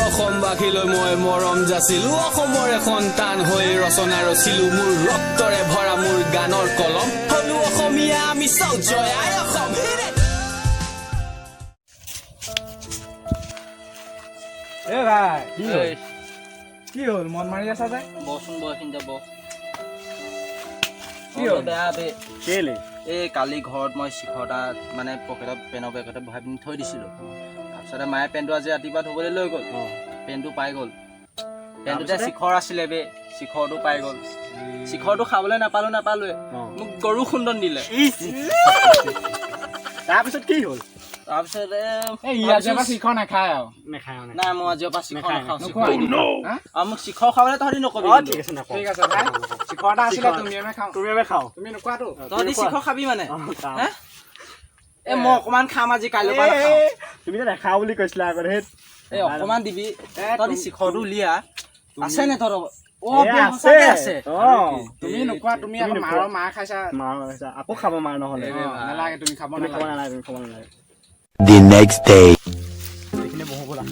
অসমবাসীলৈ মই মৰম যাচিলো অসমৰে সন্তান হৈ ৰচনা ৰচিলো মোৰ ৰক্তৰে ভৰা মোৰ গানৰ কলম হলো অসমীয়া আমি চাও জয় আই অসম এ ভাই কি হল মন মাৰি আছা যে বসুন বসিন যাব কি হল বেয়া বে কেলে এই কালি ঘৰত মই শিখৰটা মানে পকেটত পেনৰ বেগতে ভৰাই পিনি থৈ দিছিলোঁ তাৰপিছতে মায়ে পেনটো আজি ৰাতিপুৱা ধুবলৈ লৈ গ'ল পেনটো পাই গ'ল পেনটোতে শিখৰ আছিলে বে শিখৰটো পাই গ'ল শিখৰটো খাবলৈ নাপালোৱে মোক গৰু খুন্দন দিলে তাৰপিছত কি হ'ল তাৰপিছতে শিখৰ নাখায় আৰু নাই মই আজিৰ পৰা শিখৰ নাখাওঁ আৰু মোক শিখৰ খাবলৈ তহঁতি নকবি ঠিক আছে ভাই শিখৰ এটা আছিলে তুমি খাওঁ তুমি নোখোৱাতো তহঁতি শিখৰ খাবি মানে এ মই অকমান খাম আজি কাইলৈ পৰা তুমি যে নাখাওঁ বুলি কৈছিলা আগত সেই এই অকমান দিবি তহঁতি শিখৰটো উলিয়া আছে নে তহঁতৰ তুমি নোখোৱা তুমি মাৰ খাইছা আকৌ খাব মাৰ নহলে নালাগে তুমি খাব নালাগে The next day. এইখিনি বহু বলা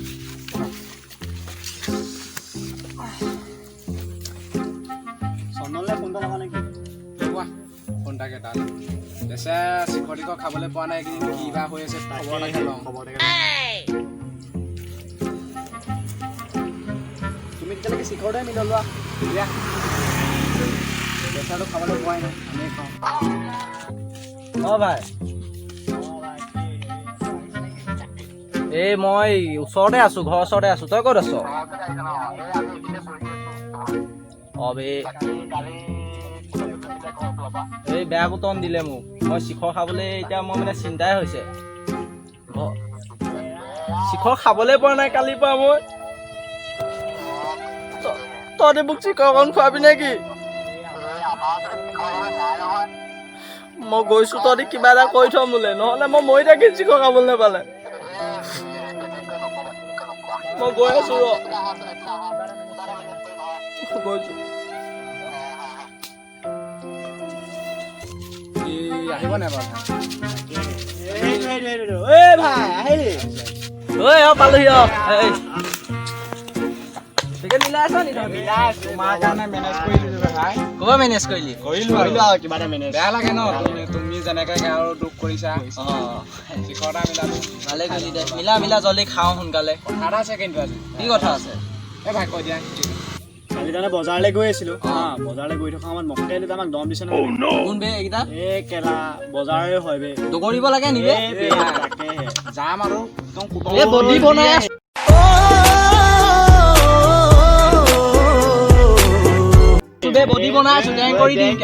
সনলে ফোনটা লগা নেকি লগা ফোনটাকে ডাল দেশে শিখৰিক খাবলৈ পোৱা নাই কিন্তু কিবা হৈ আছে খবৰ লাগে তুমি তেতিয়ালৈকে শিখৰতে মিল লোৱা দিয়া দেশাটো খাবলৈ পোৱাই নাই আমি খাওঁ ভাই এই মই ওচৰতে আছো ঘৰৰ ওচৰতে আছো তই ক'ত আছ এই বেয়া কুটন দিলে মোক মই শিখৰ খাবলৈ এতিয়া মই মানে চিন্তাই হৈছে শিখৰ খাবলৈ পৰা নাই কালিৰ পৰা মই তহঁতি মোক শিখৰ অকণ খোৱাবি নেকি মই গৈছো তহঁতি কিবা এটা কৰি থ মোলে নহ'লে মই মৰি থাকিম শিখৰ খাবলৈ নাপালে মই গৈ আছো গৈছো আহিব নাই বাৰু পালোহি মিলাই তোমাৰ কাৰণে মেনেজ কৰি দিলো ভাই ক'বা মেনেজ কৰিলি কৰিলো আৰু কিবা এটা মেনেজ বেয়া লাগে ন তুমি যেনেকে আৰু দুখ কৰিছা শিখৰ এটা মিলালো ভালে কৰিলি দে মিলা জলদি খাওঁ সোনকালে কথা এটা আছে কিন্তু আজি কি কথা আছে এই ভাই কৈ দিয়া কালি তাৰমানে বজাৰলৈ গৈ আছিলো বজাৰলৈ গৈ থকা সময়ত মকে আমাক দম দিছে নহয় কোন বে এইকেইটা এই কেলা বজাৰৰে হয় বে দগৰিব লাগে নিবে তাকেহে যাম আৰু একদম এই বডি বনাই আছো বডি বনাই আছো জেং কৰি দিম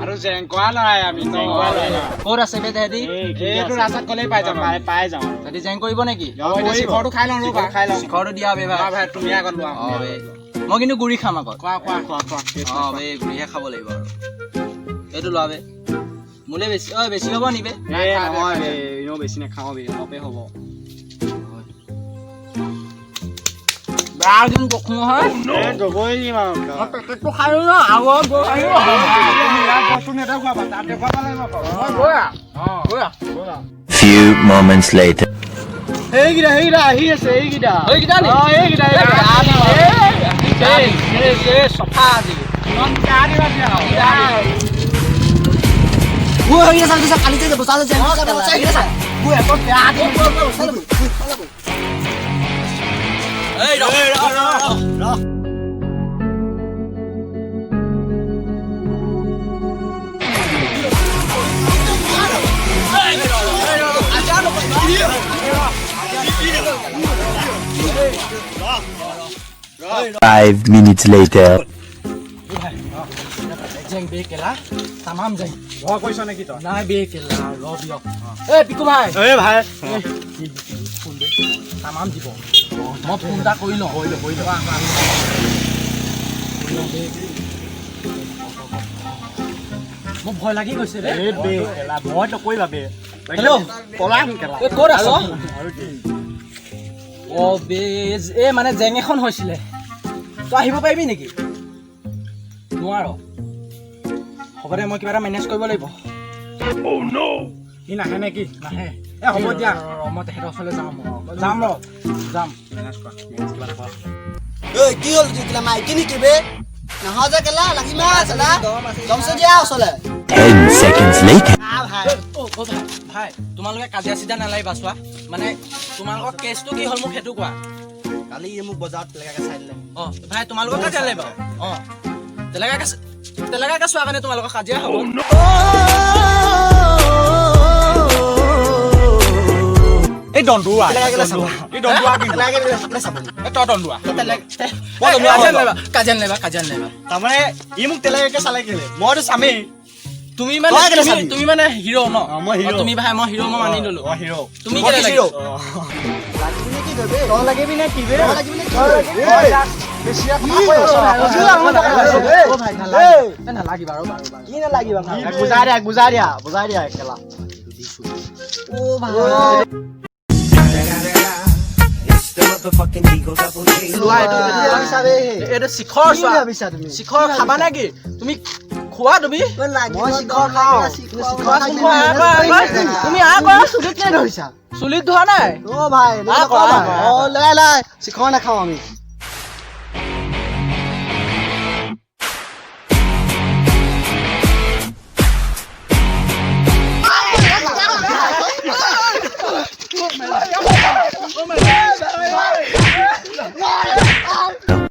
আৰু জেং কৰা নাই আমি ক'ত আছে বে তেহেঁতি এইটো ৰাস্তাত গ'লেই পাই যাওঁ তেহেঁতি জেং কৰিব নেকি শিখৰটো খাই লওঁ ৰ'বা শিখৰটো দিয়া বে ভাই তুমি আগত লোৱা মই কিন্তু গুৰি খাম আগত খোৱা বে গুৰিহে খাব লাগিব আৰু এইটো লোৱা বে মোলে বেছি হ'ব নি বে নহয় এনেও বেছি নাখাওঁ বে অলপে হ'ব একদম কখনো হয় গগৈ দিম আৰু পেকেটটো খাই ন আগত Few moments later. এইকেইটা আহি আছে এইকেইটা চফা আজি Five minutes later. জেং বে কেলা তামাম জেং কৈছ নেকি তই নাই বে কেলা দিয় পিকু ভাই ভাই ফোন দে তামাম দিব মই ফোন এটা কৰি লওঁ মোক ভয় লাগি গৈছে ৰে ভয় নকৰিবা বে হেল্ল' পলাম কেলা ক'ত আছ বে মানে জেং এখন হৈছিলে তই আহিব পাৰিবি নেকি নোৱাৰ হ'ব দে মই কিবা এটা মেনেজ কৰিব লাগিব সি নাহে নেকি নাহে এ হ'ব দিয়া মই তেখেতৰ ওচৰলৈ যাম যাম মেনেজ কৰা মেনেজ কিবা এটা কৰা ঐ কি হ'ল জিতলা মাইকি নেকি বে নহয় যে কেলা লাগি মা চলা দমছে দিয়া ওচলে 10 seconds later. ভাই তোমালোকে কাজিয়া চিধা নালাগিবা চোৱা মানে তোমালোকৰ কেছটো কি হ'ল মোক সেইটো কোৱা কালি মোক বজাৰত লেগাকে চাই দিলে ভাই তোমালোকৰ কাজিয়া লাগিব তেলেগাকে চোৱা কাৰণে তোমালোকৰ কাজিয়া হ'ব এই দণ্ডুৱা এই দণ্ডুৱা কিন্তু তই দণ্ডুৱা কাজিয়া নালাগিবা তাৰমানে ই মোক তেলেগাকে চালে কেলে মইতো চামেই তুমি মানে হিৰো ন মই হিৰো তুমি ভাই মই হিৰো মই মানি ললো হিৰো তুমি কেলে হিৰো লাগিবি নে কি বে বুজাই দিয়া খেলা শিখৰ খাবা নেকি তুমি খোৱা তুমি চুলিত ধোৱা নাই শিখৰ নাখাওঁ আমি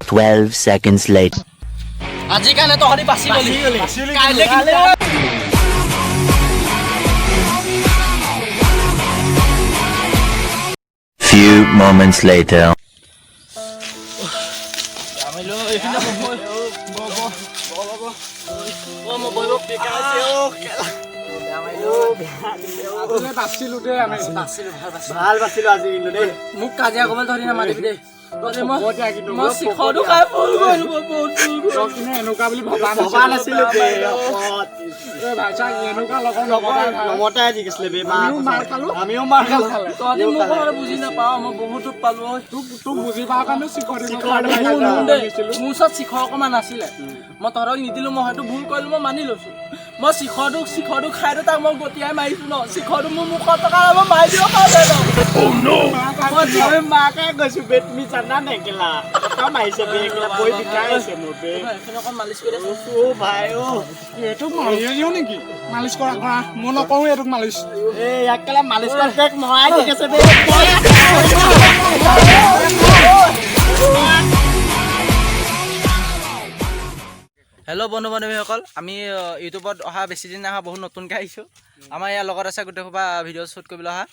Twelve seconds later. আজি কাৰণে তহঁতি বাচি গলি কাইলে Few moments later. ভাল বাচিলো আজি কিন্তু দেই মোক কাজিয়া ক'বলৈ ধৰি নামাতিবি দেই মই শিখৰটো খাই ফুল গ'লো এনেকুৱা বুলি ভবা নাছিলো লগতে জিকিছিলে আমিও মাৰ খালো তহঁতি মোক কথা বুজি নাপাওঁ মই বহুত পালো তোক বুজি পাওঁ কাৰণে মোৰ ওচৰত শিখৰ অকণমান আছিলে মই তহঁতক নিদিলো মই হয়তো ভুল কৰিলো মই মানি লৈছো মই শিখৰটো খাইতো তাক মই গতিয়াই মাৰিছো ন শিখৰটো মোৰ মুখত থকা মই মাৰি দিব পাৰো মাকে গৈছো বে তুমি জানা নেকেলা মাৰিছে বে একেলা বৈ বিকাই আছে মোৰ বে অকণ মালিচ কৰি অ ভাই অ এইটোক মাৰিয়ে দিওঁ নেকি মালিচ কৰা মই নকৰোঁ এইটোক মালিচ একেলা মালিচ কৰা দেখ মৰাই ঠিক আছে বে হেল্ল' বন্ধু বান্ধৱীসকল আমি ইউটিউবত অহা বেছি দিন অহা বহুত নতুনকৈ আহিছোঁ আমাৰ ইয়াৰ লগত আছে গোটেই সোপা ভিডিঅ' শ্বুট কৰিবলৈ অহা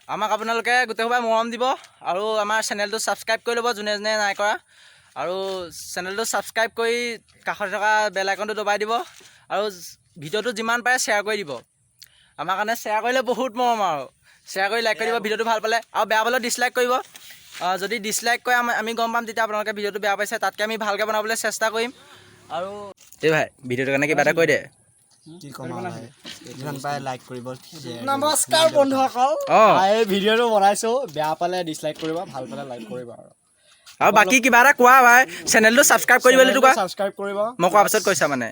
আমাক আপোনালোকে গোটেই সোপাই মৰম দিব আৰু আমাৰ চেনেলটো ছাবস্ক্ৰাইব কৰি ল'ব যোনে যোনে নাই কৰা আৰু চেনেলটো ছাবস্ক্ৰাইব কৰি কাষতে থকা বেল আইকনটো দবাই দিব আৰু ভিডিঅ'টো যিমান পাৰে শ্বেয়াৰ কৰি দিব আমাৰ কাৰণে শ্বেয়াৰ কৰিলে বহুত মৰম আৰু শ্বেয়াৰ কৰি লাইক কৰি দিব ভিডিঅ'টো ভাল পালে আৰু বেয়া পালেও ডিছলাইক কৰিব যদি ডিছলাইক কৰে আমি গম পাম তেতিয়া আপোনালোকে ভিডিঅ'টো বেয়া পাইছে তাতকৈ আমি ভালকৈ বনাবলৈ চেষ্টা কৰিম আৰু এই ভাই ভিডিঅ'টোৰ কাৰণে কিবা এটা কৈ দে নমস্কাৰ বন্ধুসকল এই ভিডিঅ'টো বনাইছো বেয়া পালে ডিছলাইক কৰিবা ভাল পালে লাইক কৰিবা আৰু বাকী কিবা এটা কোৱা ভাই চেনেলটো ছাবস্ক্ৰাইব কৰি দিবলৈ কোৱা ছাবস্ক্ৰাইব কৰিবা মই কোৱাৰ পাছত কৈছা মানে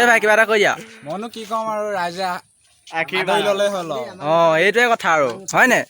এই ভাই কিবা এটা কৈ দিয়া মইনো কি ক'ম আৰু ৰাইজে আশীৰ্বাদ ল'লে হ'ল এইটোৱে কথা আৰু হয়নে